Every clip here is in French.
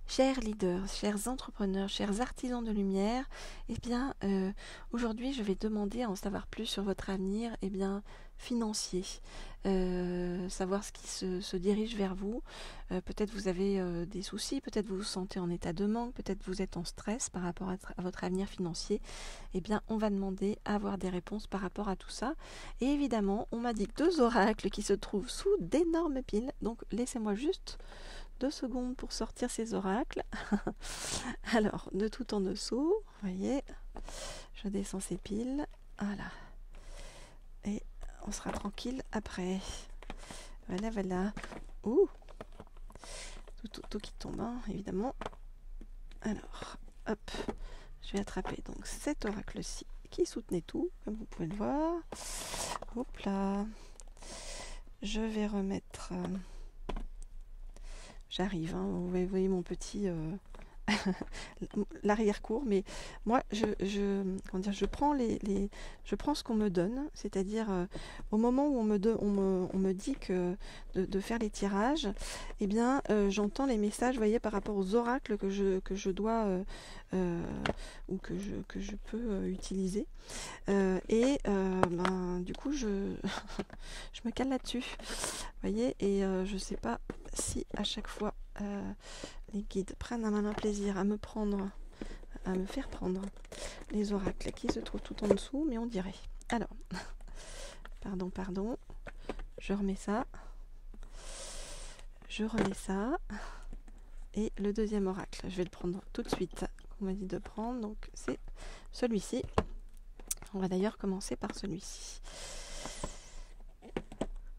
Chers leaders, chers entrepreneurs, chers artisans de lumière, eh bien, aujourd'hui, je vais demander à en savoir plus sur votre avenir, financier, savoir ce qui se dirige vers vous. Peut-être vous avez des soucis, peut-être vous vous sentez en état de manque, peut-être vous êtes en stress par rapport à votre avenir financier. Eh bien, on va demander à avoir des réponses par rapport à tout ça. Et évidemment, on m'a dit que 2 oracles qui se trouvent sous d'énormes piles. Donc, laissez-moi juste 2 secondes pour sortir ces oracles. Alors, de tout en dessous, vous voyez, je descends ces piles. Voilà. Et on sera tranquille après. Voilà, voilà. Ouh, tout qui tombe, hein, évidemment. Alors, hop, je vais attraper donc cet oracle-ci qui soutenait tout, comme vous pouvez le voir. Hop là. Je vais remettre... J'arrive, hein, vous voyez mon petit l'arrière-cour, mais moi je prends je prends ce qu'on me donne, c'est-à-dire au moment où on me dit que de faire les tirages, eh bien j'entends les messages, vous voyez, par rapport aux oracles que je dois ou que je peux utiliser, du coup je me cale là-dessus, vous voyez, et je sais pas si à chaque fois les guides prennent un malin plaisir à me faire prendre les oracles qui se trouvent tout en dessous, mais on dirait. Alors, pardon, je remets ça, et le deuxième oracle, je vais le prendre tout de suite, qu'on m'a dit de prendre, donc c'est celui-ci. On va d'ailleurs commencer par celui-ci.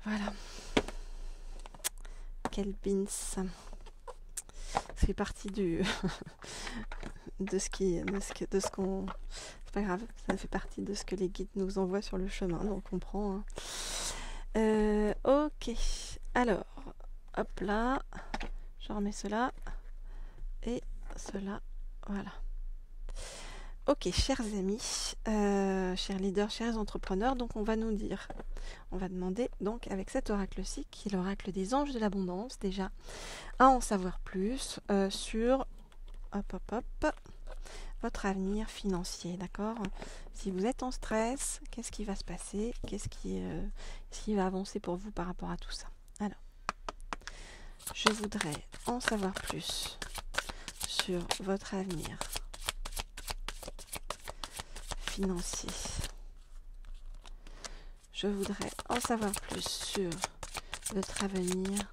Voilà. Quel beans. Ça fait partie de ce qu'on... C'est pas grave, ça fait partie de ce que les guides nous envoient sur le chemin, donc on prend. Hein. Ok, alors, hop là, je remets cela et cela, voilà. Ok, chers amis, chers leaders, chers entrepreneurs, donc on va demander donc avec cet oracle-ci, qui est l'oracle des anges de l'abondance, déjà, à en savoir plus sur votre avenir financier, d'accord? Si vous êtes en stress, qu'est-ce qui va se passer? Qu'est-ce qui va avancer pour vous par rapport à tout ça? Alors, je voudrais en savoir plus sur votre avenir financier. Je voudrais en savoir plus sur votre avenir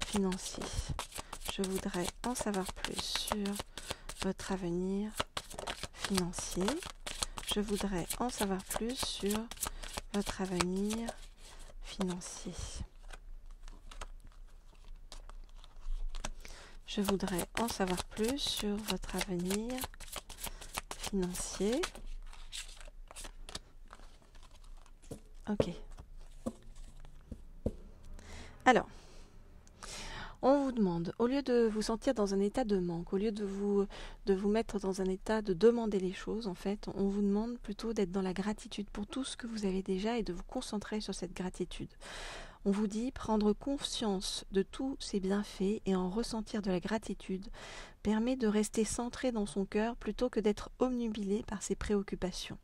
financier. Je voudrais en savoir plus sur votre avenir financier. Je voudrais en savoir plus sur votre avenir financier. Je voudrais en savoir plus sur votre avenir financier. Ok. Alors, on vous demande, au lieu de vous sentir dans un état de manque, au lieu de vous mettre dans un état de demander les choses, en fait, on vous demande plutôt d'être dans la gratitude pour tout ce que vous avez déjà et de vous concentrer sur cette gratitude. On vous dit prendre conscience de tous ces bienfaits et en ressentir de la gratitude permet de rester centré dans son cœur plutôt que d'être obnubilé par ses préoccupations.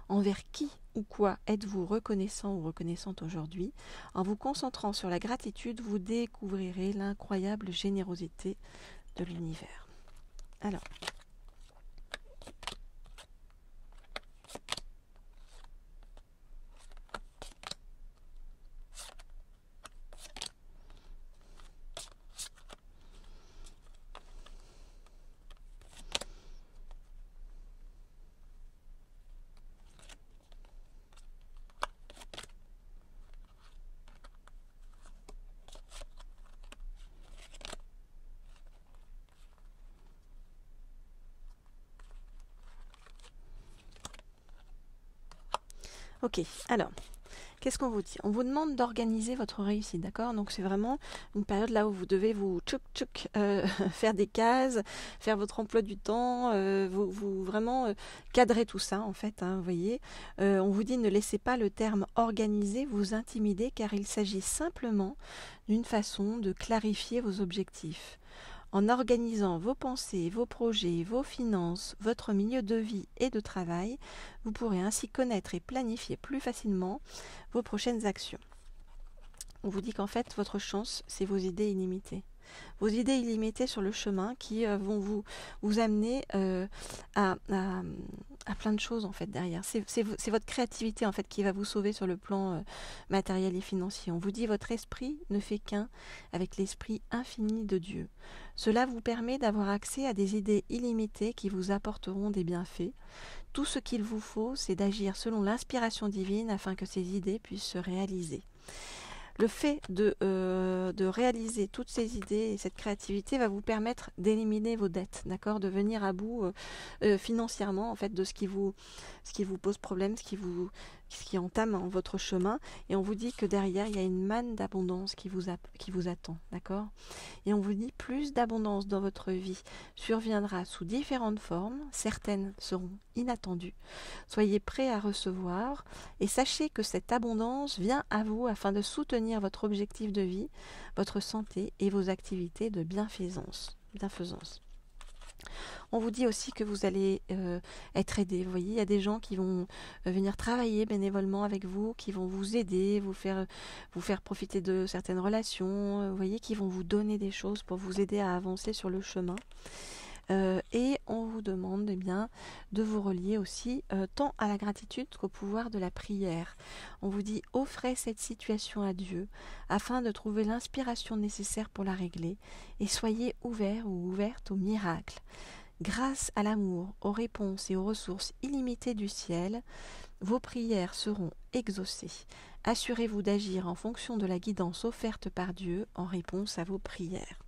Envers qui ou quoi êtes-vous reconnaissant ou reconnaissante aujourd'hui? En vous concentrant sur la gratitude, vous découvrirez l'incroyable générosité de l'univers. Alors, ok, alors, qu'est-ce qu'on vous dit? On vous demande d'organiser votre réussite, d'accord? Donc c'est vraiment une période là où vous devez vous faire des cases, faire votre emploi du temps, vous vraiment cadrer tout ça en fait, hein, vous voyez. On vous dit ne laissez pas le terme organiser vous intimider car il s'agit simplement d'une façon de clarifier vos objectifs. En organisant vos pensées, vos projets, vos finances, votre milieu de vie et de travail, vous pourrez ainsi connaître et planifier plus facilement vos prochaines actions. On vous dit qu'en fait, votre chance, c'est vos idées illimitées. Vos idées illimitées sur le chemin qui vont vous amener à plein de choses en fait derrière. C'est votre créativité en fait qui va vous sauver sur le plan matériel et financier. On vous dit votre esprit ne fait qu'un avec l'esprit infini de Dieu. Cela vous permet d'avoir accès à des idées illimitées qui vous apporteront des bienfaits. Tout ce qu'il vous faut, c'est d'agir selon l'inspiration divine afin que ces idées puissent se réaliser. Le fait de réaliser toutes ces idées et cette créativité va vous permettre d'éliminer vos dettes, d'accord, de venir à bout financièrement en fait de ce qui vous pose problème, ce qui entame votre chemin. Et on vous dit que derrière il y a une manne d'abondance qui vous attend, d'accord. Et on vous dit plus d'abondance dans votre vie surviendra sous différentes formes, certaines seront inattendues. Soyez prêts à recevoir et sachez que cette abondance vient à vous afin de soutenir votre objectif de vie, votre santé et vos activités de bienfaisance. On vous dit aussi que vous allez être aidé. Vous voyez, il y a des gens qui vont venir travailler bénévolement avec vous, qui vont vous aider, vous faire profiter de certaines relations, vous voyez, qui vont vous donner des choses pour vous aider à avancer sur le chemin. Et on vous demande de vous relier aussi tant à la gratitude qu'au pouvoir de la prière. On vous dit offrez cette situation à Dieu afin de trouver l'inspiration nécessaire pour la régler et soyez ouverts ou ouvertes au miracle. Grâce à l'amour, aux réponses et aux ressources illimitées du ciel, vos prières seront exaucées. Assurez-vous d'agir en fonction de la guidance offerte par Dieu en réponse à vos prières.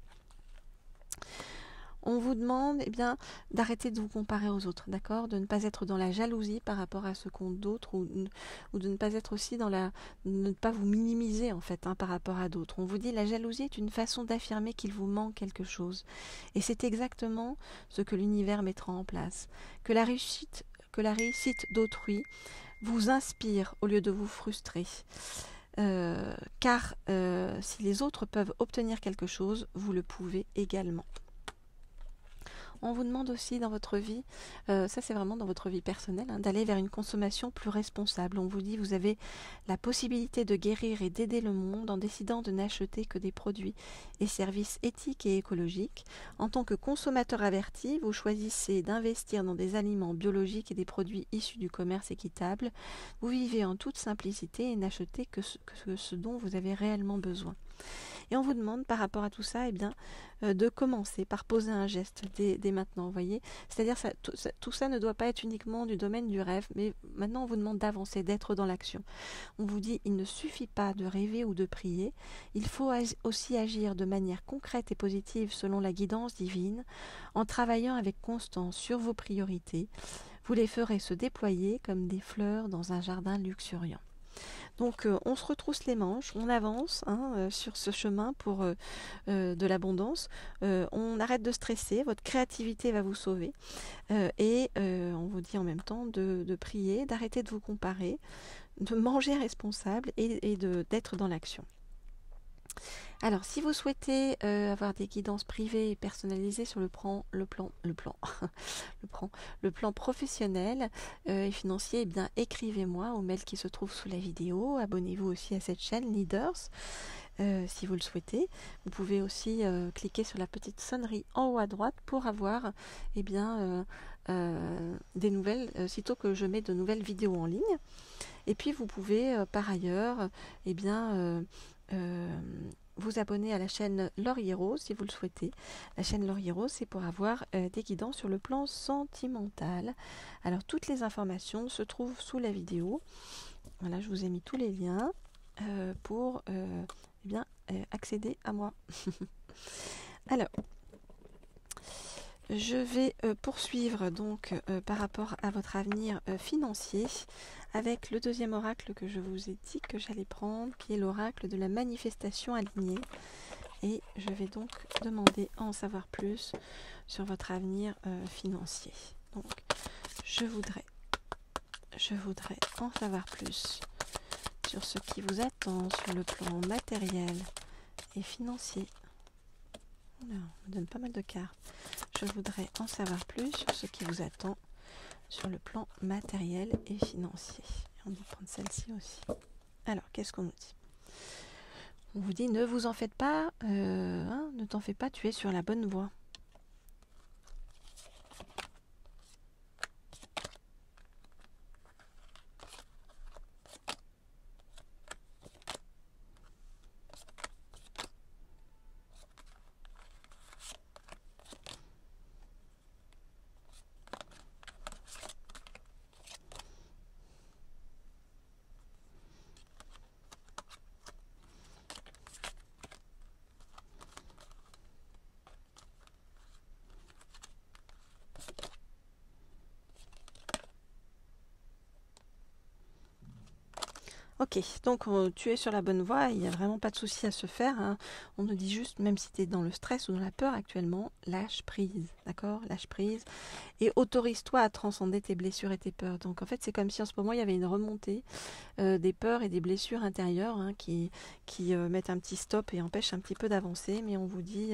On vous demande d'arrêter de vous comparer aux autres, d'accord, de ne pas être dans la jalousie par rapport à ce qu'ont d'autres ou de ne pas être aussi de ne pas vous minimiser en fait par rapport à d'autres. On vous dit la jalousie est une façon d'affirmer qu'il vous manque quelque chose et c'est exactement ce que l'univers mettra en place. Que la réussite d'autrui vous inspire au lieu de vous frustrer. Car si les autres peuvent obtenir quelque chose, vous le pouvez également. On vous demande aussi dans votre vie, ça c'est vraiment dans votre vie personnelle, d'aller vers une consommation plus responsable. On vous dit vous avez la possibilité de guérir et d'aider le monde en décidant de n'acheter que des produits et services éthiques et écologiques. En tant que consommateur averti, vous choisissez d'investir dans des aliments biologiques et des produits issus du commerce équitable. Vous vivez en toute simplicité et n'achetez que ce dont vous avez réellement besoin. Et on vous demande par rapport à tout ça de commencer par poser un geste dès maintenant, vous voyez. C'est-à-dire tout ça ne doit pas être uniquement du domaine du rêve, mais maintenant on vous demande d'avancer, d'être dans l'action. On vous dit il ne suffit pas de rêver ou de prier, il faut aussi agir de manière concrète et positive selon la guidance divine, en travaillant avec constance sur vos priorités. Vous les ferez se déployer comme des fleurs dans un jardin luxuriant. Donc on se retrousse les manches, on avance sur ce chemin pour de l'abondance. On arrête de stresser, votre créativité va vous sauver. Et on vous dit en même temps de prier, d'arrêter de vous comparer, de manger responsable et d'être dans l'action. Alors, si vous souhaitez avoir des guidances privées et personnalisées sur le plan professionnel et financier, écrivez-moi au mail qui se trouve sous la vidéo. Abonnez-vous aussi à cette chaîne Leaders si vous le souhaitez. Vous pouvez aussi cliquer sur la petite sonnerie en haut à droite pour avoir des nouvelles sitôt que je mets de nouvelles vidéos en ligne. Et puis vous pouvez par ailleurs vous abonner à la chaîne Laurier Rose si vous le souhaitez. La chaîne Laurier Rose, c'est pour avoir des guidances sur le plan sentimental. Alors toutes les informations se trouvent sous la vidéo. Voilà, je vous ai mis tous les liens pour accéder à moi. Alors, je vais poursuivre donc par rapport à votre avenir financier avec le deuxième oracle que je vous ai dit que j'allais prendre, qui est l'oracle de la manifestation alignée. Et je vais donc demander à en savoir plus sur votre avenir financier. Donc, je voudrais en savoir plus sur ce qui vous attend sur le plan matériel et financier. Oula, on me donne pas mal de cartes. Je voudrais en savoir plus sur ce qui vous attend sur le plan matériel et financier. Et on dit de prendre celle-ci aussi. Alors, qu'est-ce qu'on nous dit? On vous dit, ne vous en faites pas, ne t'en fais pas, tu es sur la bonne voie. Ok, donc tu es sur la bonne voie, il n'y a vraiment pas de souci à se faire, hein. On nous dit juste, même si tu es dans le stress ou dans la peur actuellement, lâche prise, d'accord? Lâche prise et autorise-toi à transcender tes blessures et tes peurs. Donc en fait, c'est comme si en ce moment, il y avait une remontée des peurs et des blessures intérieures, hein, qui mettent un petit stop et empêchent un petit peu d'avancer. Mais on vous dit,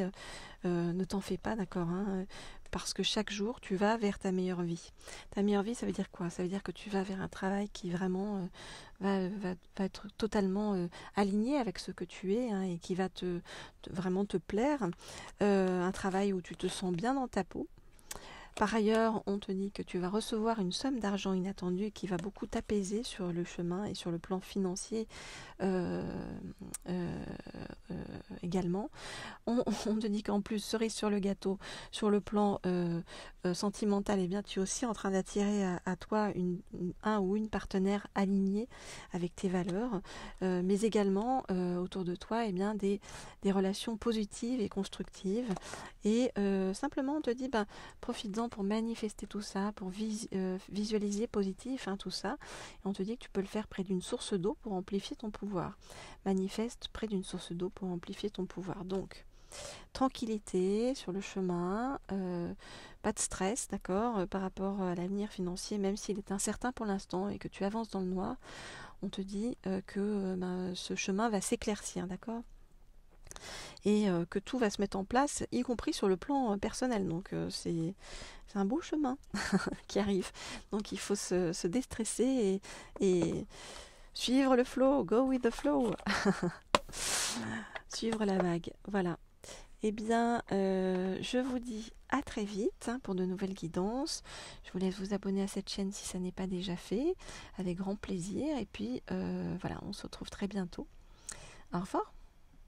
ne t'en fais pas, d'accord, hein, parce que chaque jour, tu vas vers ta meilleure vie. Ta meilleure vie, ça veut dire quoi? Ça veut dire que tu vas vers un travail qui vraiment va être totalement aligné avec ce que tu es, hein, et qui va vraiment te plaire. Un travail où tu te sens bien dans ta peau. Par ailleurs, on te dit que tu vas recevoir une somme d'argent inattendue qui va beaucoup t'apaiser sur le chemin et sur le plan financier euh, euh, également. On te dit qu'en plus, cerise sur le gâteau, sur le plan sentimental, eh bien, tu es aussi en train d'attirer à toi un ou une partenaire alignée avec tes valeurs, mais également autour de toi, eh bien, des relations positives et constructives. Et simplement, on te dit, profites-en pour manifester tout ça, pour visualiser positif, hein, tout ça. Et on te dit que tu peux le faire près d'une source d'eau pour amplifier ton pouvoir. Manifeste près d'une source d'eau pour amplifier ton pouvoir. Donc, tranquillité sur le chemin, pas de stress, d'accord, par rapport à l'avenir financier, même s'il est incertain pour l'instant et que tu avances dans le noir, on te dit que ce chemin va s'éclaircir, d'accord, et que tout va se mettre en place, y compris sur le plan personnel. Donc c'est un beau chemin qui arrive. Donc il faut se déstresser et suivre le flow, go with the flow. Suivre la vague, voilà. Eh bien, je vous dis à très vite, hein, pour de nouvelles guidances. Je vous laisse vous abonner à cette chaîne si ça n'est pas déjà fait, avec grand plaisir. Et puis, voilà, on se retrouve très bientôt. Au revoir.